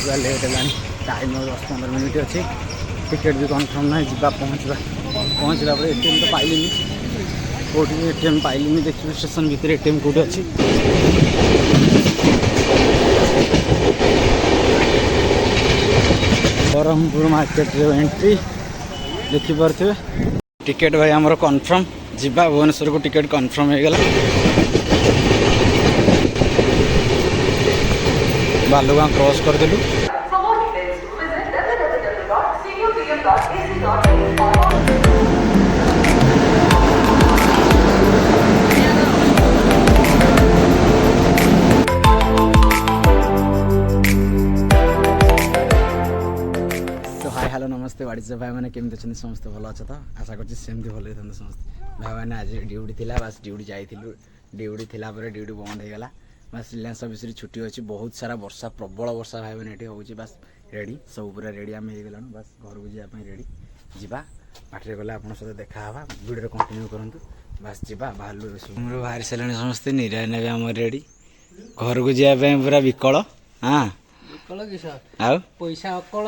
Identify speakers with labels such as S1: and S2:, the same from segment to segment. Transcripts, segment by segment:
S1: पहुँचवा लेट है time 10-15 minute अच्छी टिकेट भी कन्फर्म ना जा पहुँचला पर एटीएम तो पाइल कौटी एटीएम पाइल देखिए स्टेशन भितर एटीएम कौटी अच्छी ब्रह्मपुर मार्केट एंट्री देखिपे टिकेट भाई आमर कन्फर्म जीवा भुवनेश्वर को टिकेट कन्फर्म हो गला बालुगाँ क्रॉस करदेलु हाय हेलो नमस्ते वाड़िज भाई मैंने केमती अच्छे समस्त भल अच्छा तो आशा करमती भल होता समस्त भाई मैंने आज ड्यूटी थी बस ड्यूटी जाइलु ड्यूटी थी ड्यूटी बंद हो गला बस रिलायंस ऑफिस छुट्टी अच्छी बहुत सारा वर्षा प्रबल वर्षा भाई मैंने ये हूँ बस रेडी सब पूरा रेडी आम हो गलु बस घर को जावाई रेडी जा बाटे गले आप देखा वीडियो कंटिन्यू करूँ बस जा बाहर बाहरी सारे समस्ते निराय ने आम रेडी घर को जावाई पूरा विकल हाँ पैसा अकल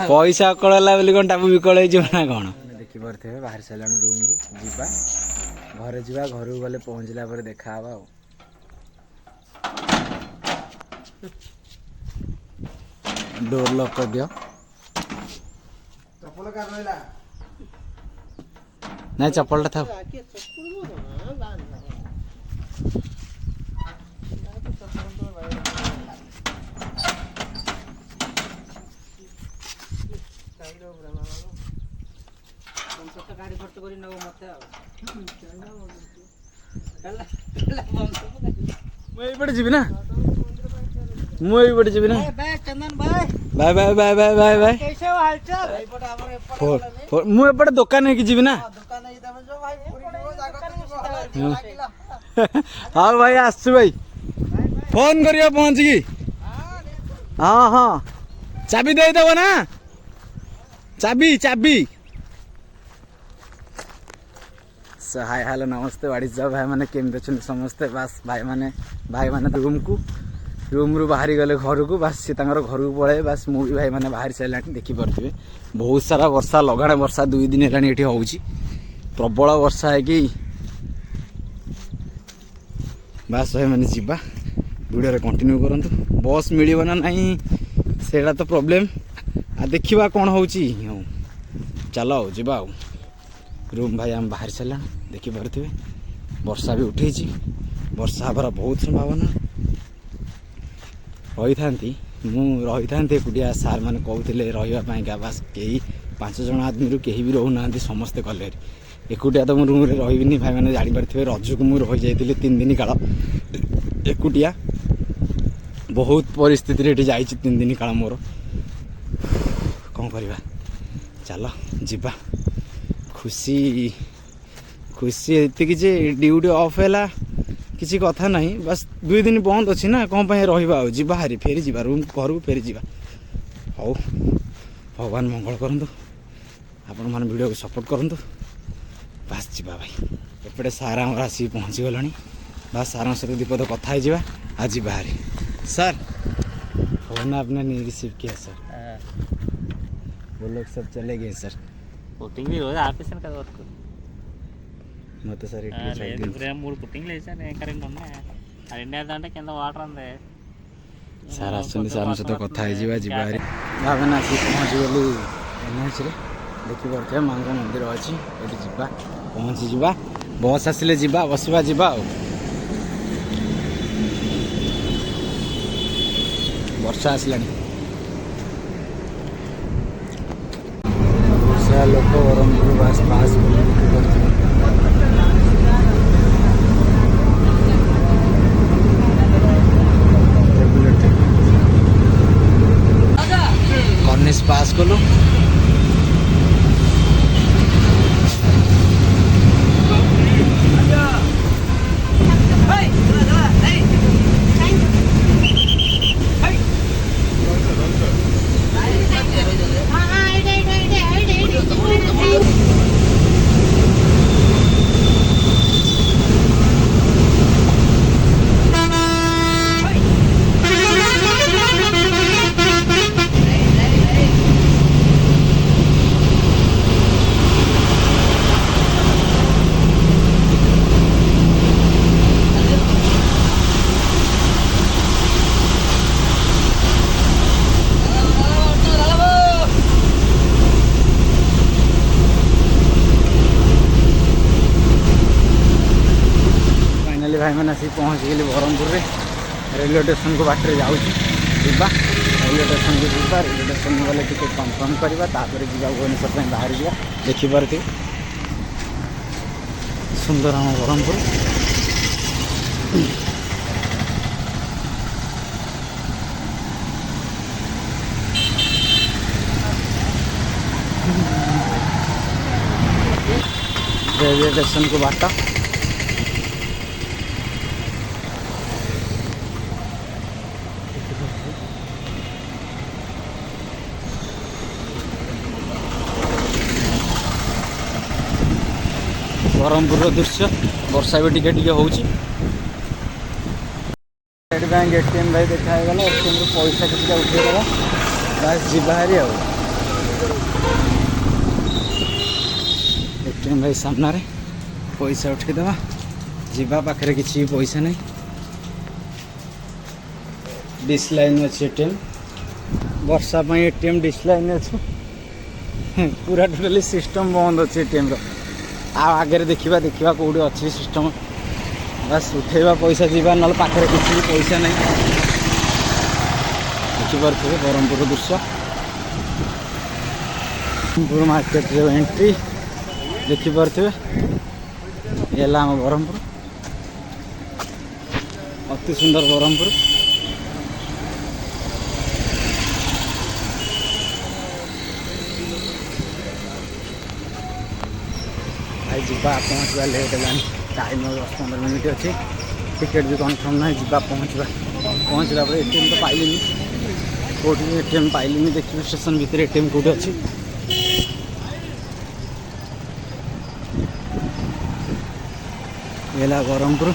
S1: पैसा अकल है कौन टापू विकल ना कौन देखिपे बाहर सारे रूम रु जा घर जा घर को गले पहुँचला देखा डोर लॉक कर दियो चप्पल का रहला नहीं चप्पल था गाड़ी खर्च करी न मते मुझे जीवी ना मुझे जीवी ना चंदन भाई bye bye bye bye bye bye कैसे हो हालचाल मुझे दुकान है कि जीवी ना हाँ भाई आसु भाई फोन करियो पहुंच की हाँ हाँ चाबी दे देव ना चाबी चाबी हाय हेलो नमस्ते वाड़ी जा भाई मैंने केमती अच्छे समस्ते बस भाई मैंने रूम रू बाहरी गले घर को बस सी घर को पड़े बस मुझे भाई मैंने बाहरी सारे देखिपे बहुत सारा वर्षा लगाण वर्षा 2 दिन है ये हूँ प्रबल वर्षा है कि बस भाई मैंने जीवा वीडियो कंटिन्यू करूँ बस मिल ना नहीं से तो प्रोब्लेम आ देखा कौन हो चलो जीवा रूम भाई आम बाहर सारे देखिपे वर्षा भी उठे वर्षा हबार बहुत संभावना रही था एकुटिया सार मैंने कहते रहा बस कई 5 जन आदमी रू कहीं भी रोना समस्ते कले एकुटिया तो रूम में रही भाई मैंने जापारे रज को मुझे रही जाइए 3 दिन काल एकुटिया बहुत परिस्थिति जा 3 दिन काल मोर कौन करवा चलो जीवा खुशी खुशी ये जे ड्यूटी ऑफ है किसी कथा नहीं बस 2 दिन बंद अच्छी ना कौन रहा जीवा हारी फेरी जा रूम घर को फेरी जा हौ भगवान मंगल करूँ आपण मैंने वीडियो को सपोर्ट करूँ बस जीवा भाई एपटे सार आम आसिक पहुँची गला बस सार सहित दीपद कथा जा आज बाहरी सर फोन आपने नहीं रिसीव किया सर वो लोग सब चले गए सर
S2: पुटिंग भी हो आप का वर्क
S1: मत sir
S2: mood putting current India दाटे क्या वाटर अंदे
S1: सार आसर सहित कथा जीवारी भावना ना आसिक पहुँची गलु एनएच देखिपे माँ मंदिर अच्छी ये जा पहुँची जा बस आसिले जा बसवा जा वर्षा आसला लोक ब्रह्मपुर बस पास कर्निश पास कलु पहुँचगली ब्रह्मपुर रेलवे स्टेशन को बाटर जाऊँगी जीवा रेलवे स्टेशन को जीवा रेलवे स्टेशन गले टिकेट कन्फर्म करवा तापर जीवा भुवनेश्वर बाहर जा देखिपारे सुंदर आम ब्रह्मपुर रेलवे स्टेशन को बाटा ब्रह्मपुर दृश्य वर्षा भी टिके टिके होउची स्टेट बैंक एटीएम भाई देखा गला एटीएम रो पैसा किछटा उठे देबा बस जीवा हरी आ एटीएम भाई सामना रे पैसा उठे देबा जीवा पाखरे किछि पैसा नहीं डिश लाइन अछि एटीएम वर्षा पई एटीएम डिश लाइन अछि पूरा टोटली सिस्टम बंद अछि एटीएम रो आगे देखा देखा कौटी अच्छी सिस्टम बस उठेवा पैसा जीवा ना पाखे किसी पैसा नहीं देखिपे ब्रह्मपुर दृश्य ब्रह्मपुर मार्केट एंट्री देखिपे ये आम ब्रह्मपुर अति सुंदर ब्रह्मपुर जीवा पहुँचवा लेट है टाइम 10-15 मिनट अच्छी टिकेट भी कन्फर्म ना जीवा पहुँचला पर एटीएम तो पाइलिनी कौटी एटीएम पाइलिनी देखिए स्टेशन भितर एटीएम कौटी अच्छी ये ब्रह्मपुर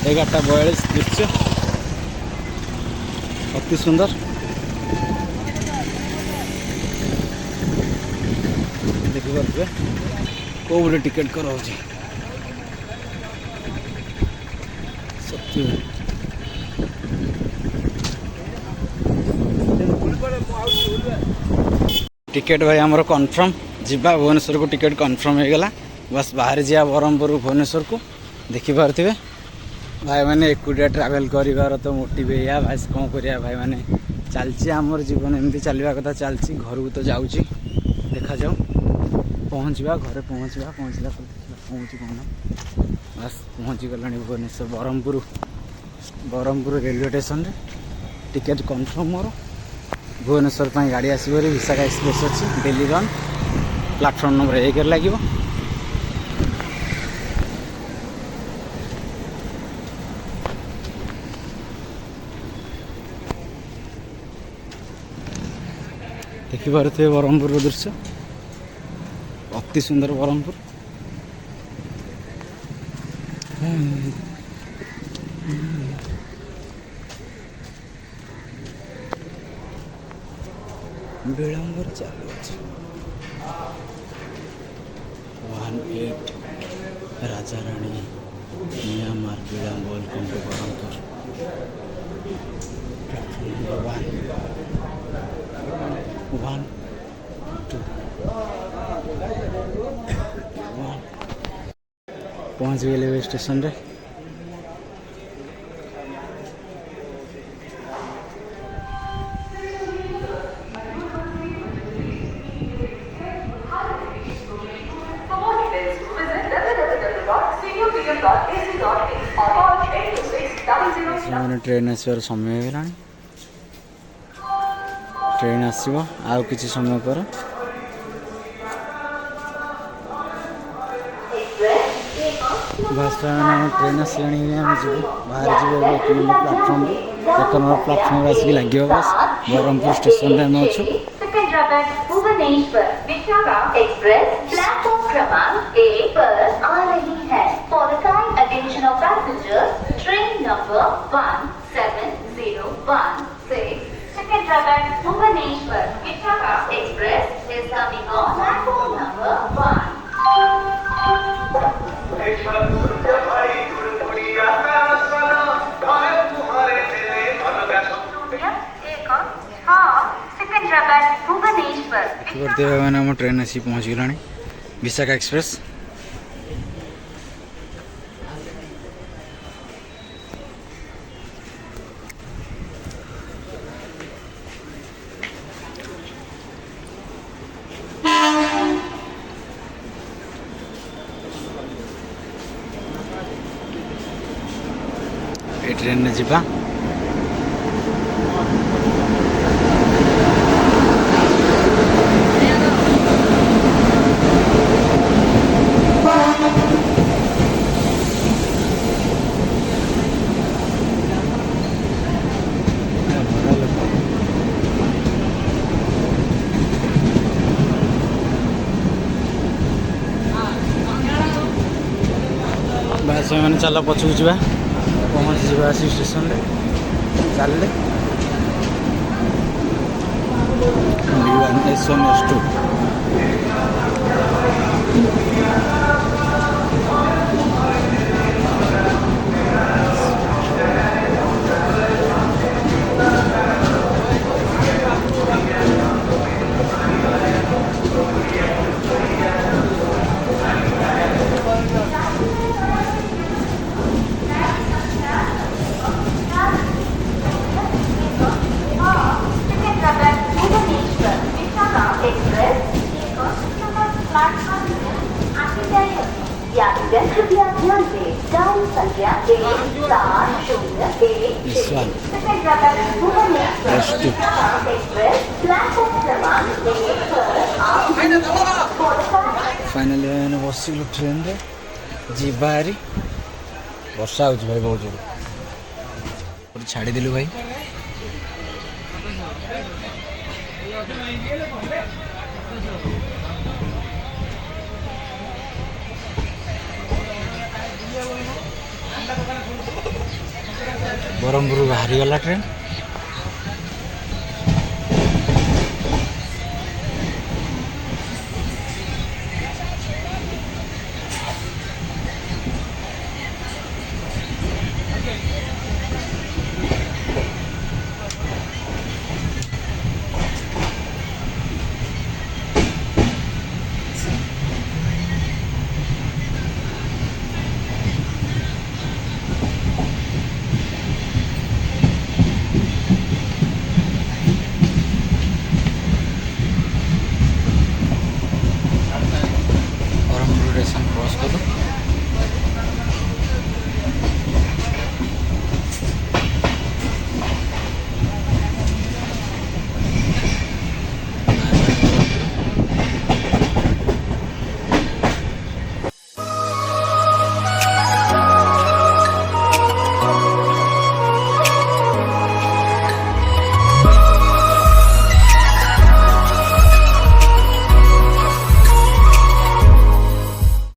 S1: 11:42 दृश्य अति सुंदर देखिए कौटे टिकेट कराऊँ टिकेट भाई आमर कन्फर्म जीवा भुवनेश्वर को टिकेट कन्फर्म हो गला बस बाहर जा ब्रह्मपुर भुवनेश्वर को देखिपे भाई मैंने एकुटिया ट्रावेल कर तो मोटिव या भाई कौन करिया भाई मैंने चलती आमर जीवन एमती चलवा कथा चलती घर को तो जाऊँ देखा जाऊ पहुँचवा घरे पहुँचला पहुँची कौन बस पहुँची गला भुवनेश्वर ब्रह्मपुर रेलवे स्टेशन रे टिकेट कन्फर्म मोर भुवनेश्वर गाड़ी आसो विशाखा एक्सप्रेस अच्छी डेली रन प्लाटफर्म नंबर 1 लगे देखिपे ब्रह्मपुर दृश्य अति सुंदर ब्रह्मपुर विलंबर चालू अच्छे 18 राजा रानी म्यांमार विलंब welcome to Brahmapur one two पहुँच गए रेलवे स्टेशन रे ट्रेन आसवार समय होगा ट्रेन आसो आउ किसी समय पर बस मैंने ट्रेन आसला आम जीव बाहर जीव 1 नंबर प्लाटफर्म 1 नंबर प्लाटफर्म आसिक लगे बस ब्रह्मपुर स्टेशन में आम अच्छु
S3: एक्सप्रेस प्लेटफॉर्म क्रमांक 1 पर आ रही है। For the kind attention of passengers, train number 17016 Secunderabad Bhubaneswar Vichaka Express is coming on platform number 1.
S1: मैंने ट्रेन आसी पहुँच गला विशाखा एक्सप्रेस ट्रेन में जीवा बस मैंने चल पछक जा पहुँची जा आसी स्टेशन चल S1 S2
S3: यात्रीगण कृपया ध्यान दें गाड़ी संख्या 1701
S1: फाइनाली मैंने बसिलु ट्रेन रे जीवारी वर्षा हो भाई बहुत जोर छाड़ी दिलु भाई ब्रह्मपुर बाहरी गला ट्रेन